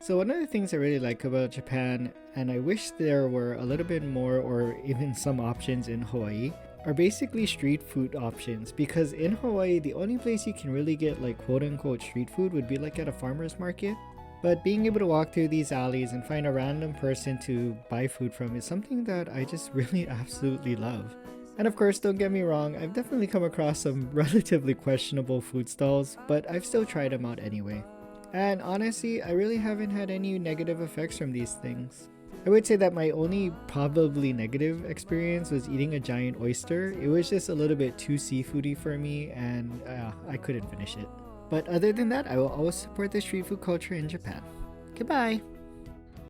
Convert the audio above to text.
So one of the things I really like about Japan, and I wish there were a little bit more or even some options in Hawaii, are basically street food options. Because in Hawaii, the only place you can really get like quote unquote street food would be like at a farmer's market. But being able to walk through these alleys and find a random person to buy food from is something that I just really absolutely love. And of course, don't get me wrong, I've definitely come across some relatively questionable food stalls, but I've still tried them out anyway. And honestly, I really haven't had any negative effects from these things. I would say that my only probably negative experience was eating a giant oyster. It was just a little bit too seafoody for me and I couldn't finish it. But other than that, I will always support the street food culture in Japan. Goodbye!